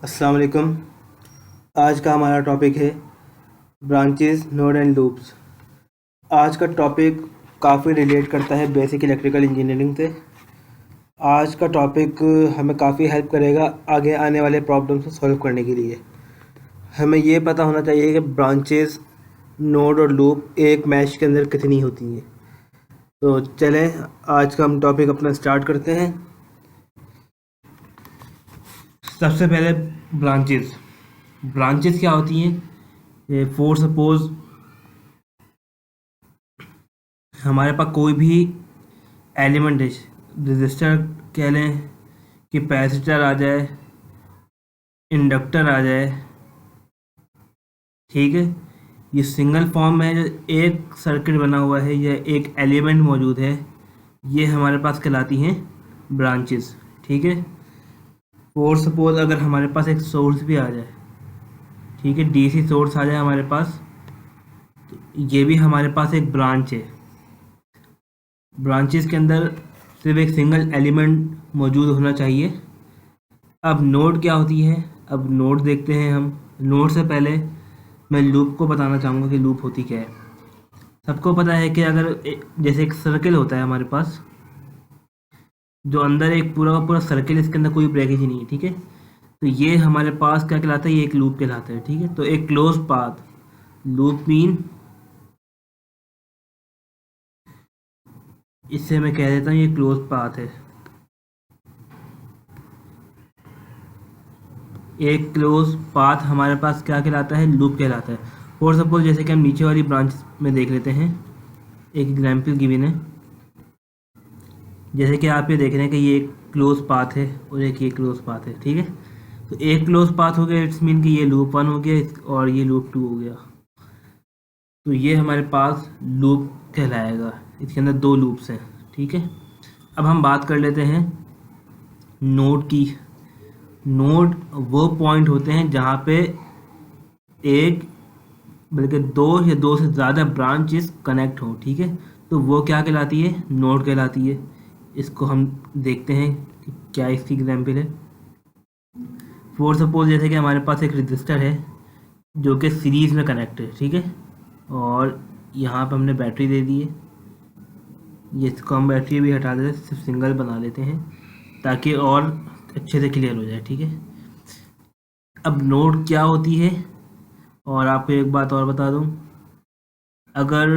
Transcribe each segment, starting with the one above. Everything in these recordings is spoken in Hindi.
अस्सलाम वालेकुम। आज का हमारा टॉपिक है ब्रांचेस, नोड एंड लूप्स। आज का टॉपिक काफ़ी रिलेट करता है बेसिक इलेक्ट्रिकल इंजीनियरिंग से। आज का टॉपिक हमें काफ़ी हेल्प करेगा आगे आने वाले प्रॉब्लम्स को सॉल्व करने के लिए। हमें ये पता होना चाहिए कि ब्रांचेस, नोड और लूप एक मैश के अंदर कितनी होती हैं। तो चलें आज का हम टॉपिक अपना स्टार्ट करते हैं। सबसे पहले ब्रांचेस क्या होती हैं? फॉर सपोज हमारे पास कोई भी एलिमेंट है, रजिस्टर कह लें, कैपेसिटर आ जाए, इंडक्टर आ जाए, ठीक है। ये सिंगल फॉर्म में जो एक सर्किट बना हुआ है या एक एलिमेंट मौजूद है, ये हमारे पास कहलाती हैं ब्रांचेस, ठीक है। और सपोज अगर हमारे पास एक सोर्स भी आ जाए, ठीक है, डीसी सोर्स आ जाए हमारे पास, तो ये भी हमारे पास एक ब्रांच है। ब्रांचेस के अंदर सिर्फ एक सिंगल एलिमेंट मौजूद होना चाहिए। अब नोड क्या होती है? अब नोड देखते हैं हम। नोड से पहले मैं लूप को बताना चाहूँगा कि लूप होती क्या है। सबको पता है कि अगर जैसे एक सर्कल होता है हमारे पास, जो अंदर एक पूरा का पूरा सर्कल, इसके अंदर कोई ब्रेकेज ही नहीं है, ठीक है। तो ये हमारे पास क्या कहलाता है? ये एक लूप कहलाता है, ठीक है। तो एक क्लोज पाथ, लूप मीन, इससे मैं कह देता हूँ ये क्लोज पाथ है। एक क्लोज पाथ हमारे पास क्या कहलाता है? लूप कहलाता है। फॉर सपोज जैसे कि हम नीचे वाली ब्रांच में देख लेते हैं, एक एग्जाम्पल गिवन है। जैसे कि आप ये देख रहे हैं कि ये एक क्लोज पाथ है और एक ये क्लोज पाथ है, ठीक है। तो एक क्लोज पाथ हो गया, इट्स मीन कि ये लूप 1 हो गया और ये लूप 2 हो गया। तो ये हमारे पास लूप कहलाएगा। इसके अंदर 2 लूप्स हैं, ठीक है। अब हम बात कर लेते हैं नोड की। नोड वो पॉइंट होते हैं जहाँ पे एक बल्कि 2 या 2 से ज़्यादा ब्रांचेस कनेक्ट हो, ठीक है। तो वो क्या कहलाती है? नोड कहलाती है। इसको हम देखते हैं कि क्या इसकी एग्जाम्पल है। फॉर सपोज जैसे कि हमारे पास एक रजिस्टर है जो कि सीरीज़ में कनेक्ट है, ठीक है। और यहाँ पर हमने बैटरी दे दी है। ये इसको हम बैटरी भी हटा देते हैं, सिर्फ सिंगल बना लेते हैं ताकि और अच्छे से क्लियर हो जाए, ठीक है। अब नोड क्या होती है? और आपको एक बात और बता दूं, अगर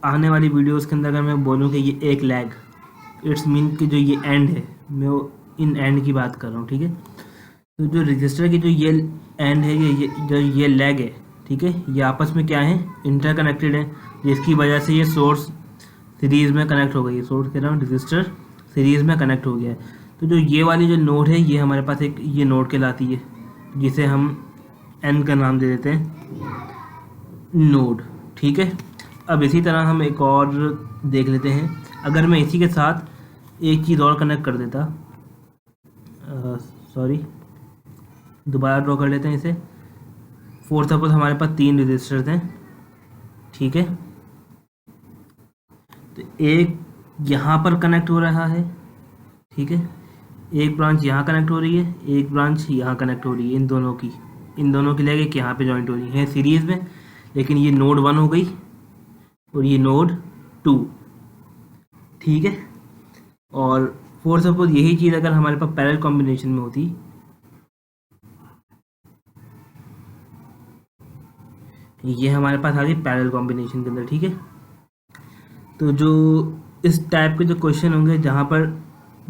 आने वाली वीडियोस के अंदर अगर मैं बोलूं कि ये एक लैग, इट्स मीन कि जो ये एंड है, मैं इन एंड की बात कर रहा हूँ, ठीक है। तो जो रजिस्टर की जो ये एंड है, ये लैग है, ठीक है, ये आपस में क्या है? इंटरकनेक्टेड है, जिसकी वजह से ये सोर्स सीरीज़ में कनेक्ट हो गई है। सोर्स कह रहा हूँ, रजिस्टर सीरीज़ में कनेक्ट हो गया है। तो जो ये वाली जो नोड है, ये हमारे पास एक ये नोड कहलाती है, जिसे हम एन का नाम दे देते हैं नोड, ठीक है। अब इसी तरह हम एक और देख लेते हैं। अगर मैं इसी के साथ एक चीज़ और कनेक्ट कर देता, सॉरी, दोबारा ड्रॉ कर लेते हैं इसे। फॉर सपोज हमारे पास 3 रजिस्टर्स हैं, ठीक है। तो एक यहाँ पर कनेक्ट हो रहा है, ठीक है। एक ब्रांच यहाँ कनेक्ट हो रही है, एक ब्रांच यहाँ कनेक्ट हो रही है। इन दोनों की लेके यहाँ पे जॉइंट हो रही है सीरीज़ में, लेकिन ये नोड 1 हो गई और ये नोड 2, ठीक है। और फॉर सपोज यही चीज़ अगर हमारे पास पैरेलल कॉम्बिनेशन में होती, ये हमारे पास आ गई पैरेलल कॉम्बिनेशन के अंदर, ठीक है। तो जो इस टाइप के जो क्वेश्चन होंगे जहाँ पर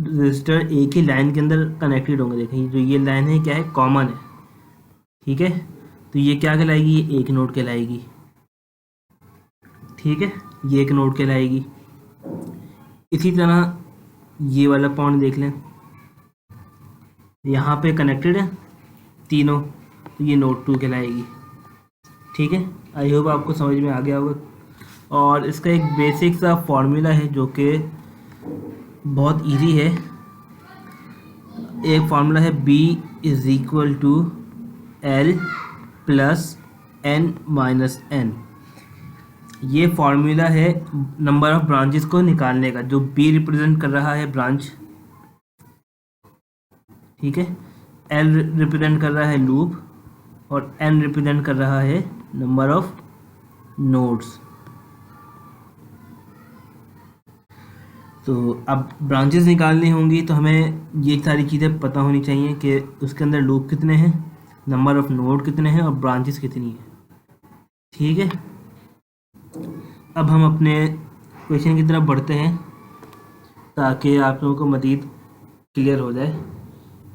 रजिस्टर एक ही लाइन के अंदर कनेक्टेड होंगे, देखें जो ये लाइन है क्या है? कॉमन है, ठीक है। तो ये क्या कहलाएगी? ये एक नोड कहलाएगी, ठीक है। ये एक नोड कहलाएगी। इसी तरह ये वाला पॉइंट देख लें, यहाँ पे कनेक्टेड है तीनों, तो ये नोड 2 कहलाएगी, ठीक है। आई होप आपको समझ में आ गया होगा। और इसका एक बेसिक सा फॉर्मूला है जो कि बहुत इजी है। एक फार्मूला है B is equal to L plus n-n। ये फार्मूला है नंबर ऑफ ब्रांचेस को निकालने का, जो B रिप्रेजेंट कर रहा है ब्रांच, ठीक है। L रिप्रेजेंट कर रहा है लूप और N रिप्रेजेंट कर रहा है नंबर ऑफ नोड्स। तो अब ब्रांचेस निकालनी होंगी तो हमें ये सारी चीज़ें पता होनी चाहिए कि उसके अंदर लूप कितने हैं, नंबर ऑफ नोड कितने हैं और ब्रांचेस कितनी हैं। ठीक है, अब हम अपने क्वेश्चन की तरफ बढ़ते हैं ताकि आप लोगों को मज़ीद क्लियर हो जाए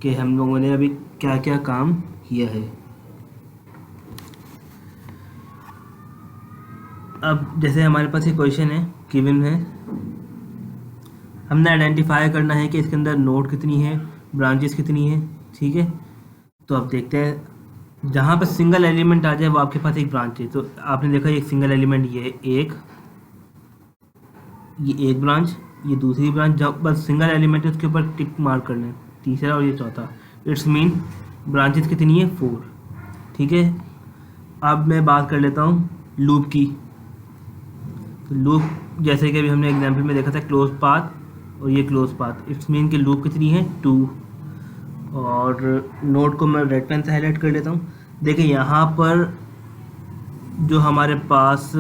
कि हम लोगों ने अभी क्या क्या काम किया है। अब जैसे हमारे पास ये क्वेश्चन है, गिवन है, हमने आइडेंटिफाई करना है कि इसके अंदर नोड कितनी है, ब्रांचेस कितनी है। ठीक है, तो अब देखते हैं, जहाँ पर सिंगल एलिमेंट आ जाए वो आपके पास एक ब्रांच है। तो आपने देखा एक सिंगल एलिमेंट, ये एक ब्रांच, ये दूसरी ब्रांच, जब बस सिंगल एलिमेंट है उसके ऊपर टिक मार्क करना है, तीसरा और ये चौथा। इट्स मीन ब्रांचेस कितनी है, 4। ठीक है, अब मैं बात कर लेता हूँ लूप की। तो लूप जैसे कि अभी हमने एग्जांपल में देखा था क्लोज पाथ और ये क्लोज पाथ, इट्स मीन कि लूप कितनी है, 2। और नोड को मैं रेड पेन से हाईलाइट कर लेता हूँ। देखिए यहाँ पर जो हमारे पास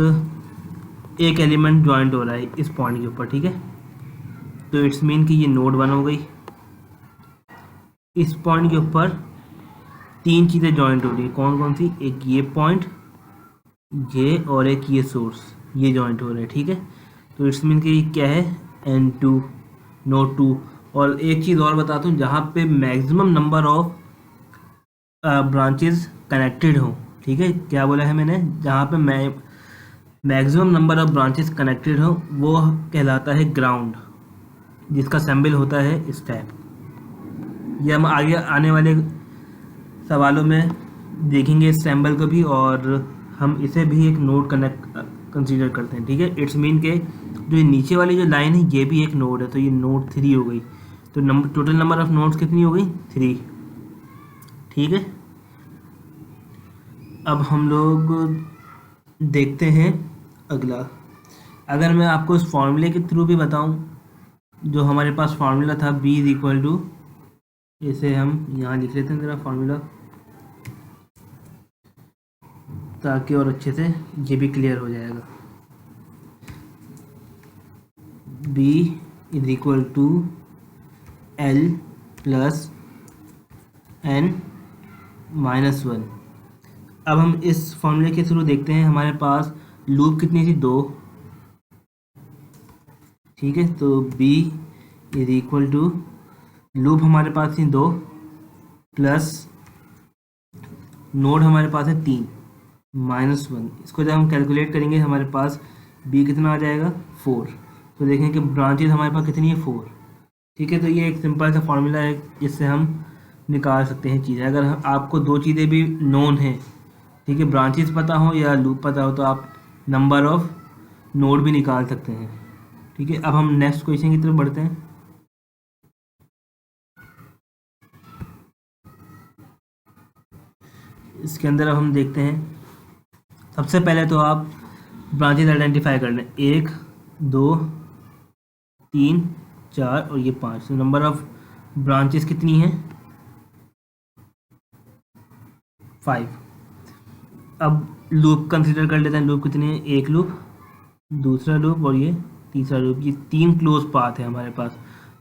एक एलिमेंट ज्वाइंट हो रहा है इस पॉइंट के ऊपर। ठीक है, तो इट्स मीन कि ये नोड 1 हो गई। इस पॉइंट के ऊपर 3 चीज़ें ज्वाइंट हो रही है, कौन कौन सी, एक ये पॉइंट, ये और एक ये सोर्स, ये ज्वाइंट हो रहा है। ठीक है, तो इट्स मीन कि क्या है, N2, नोड 2। और एक चीज़ और बताता हूँ, जहाँ पे maximum number of branches connected हो। ठीक है, क्या बोला है मैंने, जहाँ पे maximum number of branches connected हो वो कहलाता है ग्राउंड, जिसका सिंबल होता है स्टेप। ये हम आगे आने वाले सवालों में देखेंगे इस सिंबल को भी, और हम इसे भी एक नोड कंसीडर करते हैं। ठीक है, इट्स मीन के जो नीचे वाली जो लाइन है ये भी एक नोड है, तो ये नोड 3 हो गई। तो टोटल नंबर ऑफ नोड्स कितनी हो गई, 3। ठीक है, अब हम लोग देखते हैं अगला। अगर मैं आपको इस फॉर्मूले के थ्रू भी बताऊं, जो हमारे पास फार्मूला था B इज इक्वल टू, इसे हम यहाँ लिख लेते हैं ज़रा फार्मूला, ताकि और अच्छे से ये भी क्लियर हो जाएगा। B is equal to L plus N minus 1। अब हम इस फॉर्मूले के थ्रू देखते हैं, हमारे पास लूप कितनी थी, 2। ठीक है, तो B is equal to, loop हमारे पास थी 2 प्लस नोड हमारे पास है 3 माइनस 1। इसको जब हम कैलकुलेट करेंगे हमारे पास B कितना आ जाएगा, 4। तो देखें कि ब्रांचेस हमारे पास कितनी है, 4। ठीक है, तो ये एक सिंपल सा फॉर्मूला है जिससे हम निकाल सकते हैं चीज़ें। अगर आपको दो चीज़ें भी नोन हैं, ठीक है, ब्रांचेस पता हो या लूप पता हो, तो आप नंबर ऑफ नोड भी निकाल सकते हैं। ठीक है, अब हम नेक्स्ट क्वेश्चन की तरफ बढ़ते हैं। इसके अंदर अब हम देखते हैं, सबसे पहले तो आप ब्रांचेस आइडेंटिफाई कर लें, 1 2 3 4 और ये 5। तो नंबर ऑफ ब्रांचेस कितनी हैं, 5। अब लूप कंसीडर कर लेते हैं, लूप कितने हैं, एक लूप, दूसरा लूप और ये तीसरा लूप। ये 3 क्लोज पाथ है हमारे पास।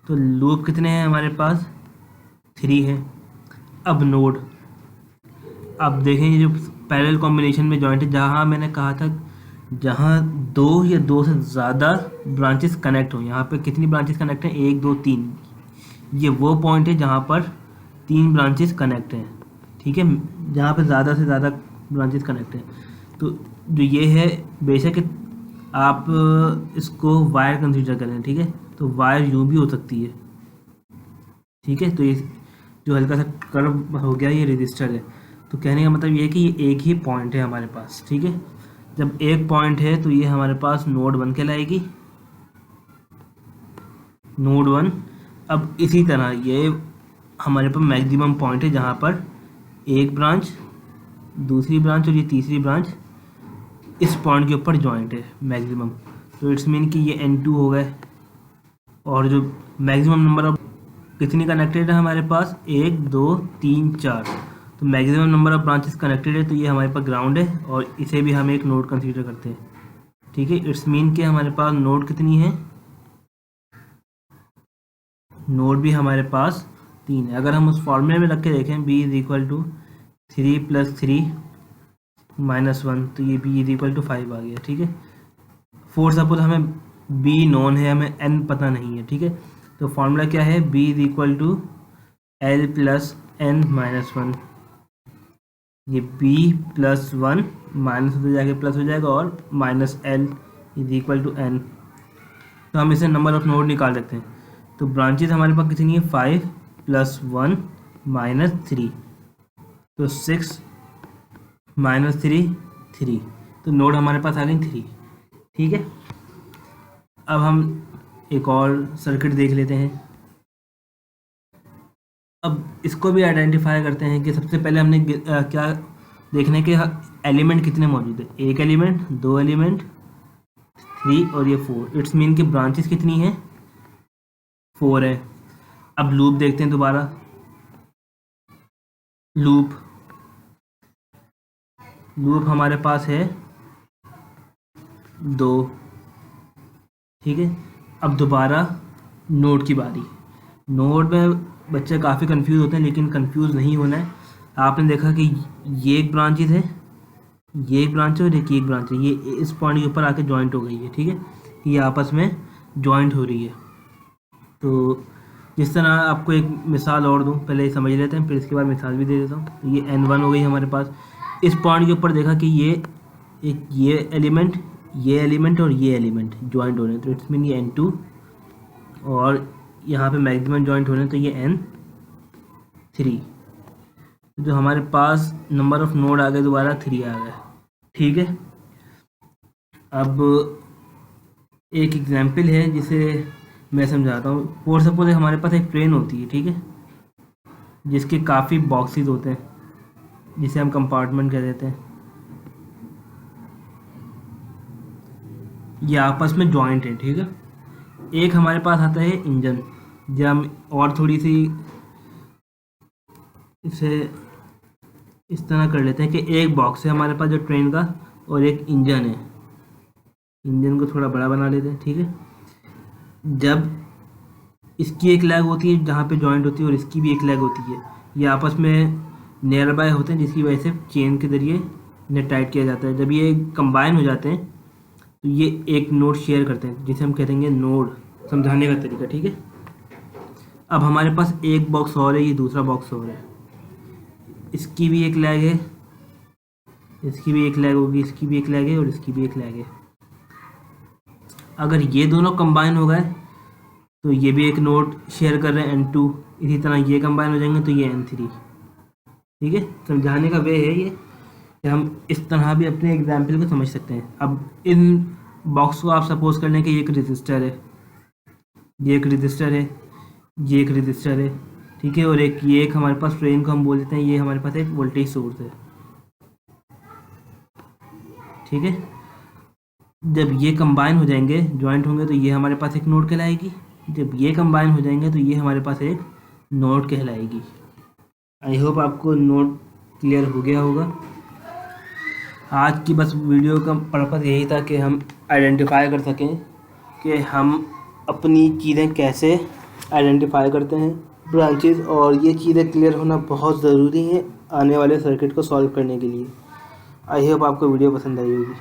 तो लूप कितने हैं हमारे पास, 3 है। अब नोड, अब देखेंगे जो पैरेलल कॉम्बिनेशन में जॉइंट है, जहाँ मैंने कहा था जहाँ 2 या 2 से ज़्यादा ब्रांचेस कनेक्ट हो। यहाँ पे कितनी ब्रांचेस कनेक्ट हैं, 1 2 3। ये वो पॉइंट है जहाँ पर 3 ब्रांचेस कनेक्ट हैं। ठीक है, जहाँ पे ज़्यादा से ज़्यादा ब्रांचेस कनेक्ट हैं। तो जो ये है, बेशक आप इसको वायर कंसीडर करें। ठीक है, तो वायर यूँ भी हो सकती है। ठीक है, तो ये जो हल्का सा कर्व हो गया ये रजिस्टर है। तो कहने का मतलब ये है कि ये एक ही पॉइंट है हमारे पास। ठीक है, जब एक पॉइंट है तो ये हमारे पास नोड 1 कहलाएगी, नोड 1। अब इसी तरह ये हमारे पास मैक्सिमम पॉइंट है जहाँ पर एक ब्रांच, दूसरी ब्रांच और ये तीसरी ब्रांच इस पॉइंट के ऊपर जॉइंट है मैक्सिमम। तो इट्स मीन कि ये N2 हो गए। और जो मैक्सिमम नंबर ऑफ कितनी कनेक्टेड है हमारे पास, 1 2 3 4, तो maximum number of branches connected है, तो ये हमारे पास ग्राउंड है और इसे भी हम एक नोड कंसीडर करते हैं। ठीक है, इट्स मीन कि हमारे पास नोड कितनी है, नोड भी हमारे पास 3 है। अगर हम उस फॉर्मूले में रख के देखें b इज इक्वल टू 3 + 3 - 1, तो ये b इज इक्वल टू 5 आ गया। ठीक है, फॉर सपोज हमें b नॉन है, हमें n पता नहीं है। ठीक है, तो फॉर्मूला क्या है, b is equal to l + n - 1, ये b + 1 माइनस हो जाएगा प्लस हो जाएगा और -l is equal to n, तो हम इसे नंबर ऑफ नोड निकाल सकते हैं। तो ब्रांचेस हमारे पास कितनी है, 5 + 1 - 3, तो 6 - 3 3, तो नोड हमारे पास आ गई 3। ठीक है, अब हम एक और सर्किट देख लेते हैं। अब इसको भी आइडेंटिफाई करते हैं कि सबसे पहले हमने क्या देखना है कि एलिमेंट कितने मौजूद है, 1 एलिमेंट, 2 एलिमेंट, 3 और ये 4। इट्स मीन कि ब्रांचेस कितनी हैं, 4 है। अब लूप देखते हैं दोबारा, लूप हमारे पास है 2। ठीक है, अब दोबारा नोड की बारी। नोड में बच्चे काफ़ी कंफ्यूज होते हैं, लेकिन कंफ्यूज नहीं होना है। आपने देखा कि ये एक ब्रांचेस है, ये एक ब्रांच है और एक ब्रांच है, ये इस पॉइंट के ऊपर आके जॉइंट हो गई है। ठीक है, ये आपस में जॉइंट हो रही है। तो जिस तरह आपको एक मिसाल और दूँ, पहले समझ लेते हैं फिर इसके बाद मिसाल भी दे देता हूँ। ये n1 हो गई हमारे पास, इस पॉइंट के ऊपर देखा कि ये एलिमेंट और ये एलिमेंट जॉइंट हो रहे हैं, तो इट्स मीन ये n2, और यहाँ पे मैक्सिमम जॉइंट हो रहे हैं, तो ये n3। जो हमारे पास नंबर ऑफ नोड आ गए दोबारा 3 आ गए। ठीक है, अब एक एग्जाम्पल है जिसे मैं समझाता हूँ। फॉर सपोज हमारे पास एक ट्रेन होती है, ठीक है, जिसके काफ़ी बॉक्सेस होते हैं, जिसे हम कंपार्टमेंट कह देते हैं। ये आपस में जॉइंट है। ठीक है, एक हमारे पास आता है इंजन। जब हम और थोड़ी सी इसे इस तरह कर लेते हैं कि एक बॉक्स है हमारे पास जो ट्रेन का, और एक इंजन है। इंजन को थोड़ा बड़ा बना लेते हैं। ठीक है, जब इसकी एक लेग होती है जहाँ पे जॉइंट होती है और इसकी भी एक लेग होती है, ये आपस में नियर बाय होते हैं, जिसकी वजह से चेन के ज़रिए इन्हें टाइट किया जाता है। जब ये कंबाइन हो जाते हैं तो ये एक नोड शेयर करते हैं, जिसे हम कहेंगे नोड। समझाने का तरीका। ठीक है, अब हमारे पास एक बॉक्स और है, ये दूसरा बॉक्स और है, इसकी भी एक लेग है, इसकी भी एक लेग होगी, इसकी भी एक लेग है और इसकी भी एक लेग है। अगर ये दोनों कंबाइन हो गए तो ये भी एक नोड शेयर कर रहे हैं n2, इसी तरह ये कंबाइन हो जाएंगे तो ये n3। ठीक है, समझाने का वे है ये कि हम इस तरह भी अपने एग्जाम्पल को समझ सकते हैं। अब इन बॉक्स को आप सपोज कर लें कि ये एक रजिस्टर है, ये एक रजिस्टर है, ये एक रजिस्टर है। ठीक है, और ये एक हमारे पास ट्रेन को हम बोल देते हैं, ये हमारे पास एक वोल्टेज सोर्स है। ठीक है, जब ये कंबाइन हो जाएंगे, जॉइंट होंगे, तो ये हमारे पास एक नोड कहलाएगी। जब ये कंबाइन हो जाएंगे तो ये हमारे पास एक नोड कहलाएगी। आई होप आपको नोड क्लियर हो गया होगा। आज की बस वीडियो का पर्पज़ यही था कि हम आइडेंटिफाई कर सकें कि हम अपनी चीज़ें कैसे आइडेंटिफाई करते हैं, ब्रांचेस, और ये चीज़ें क्लियर होना बहुत ज़रूरी है आने वाले सर्किट को सॉल्व करने के लिए। आई होप आपको वीडियो पसंद आई होगी।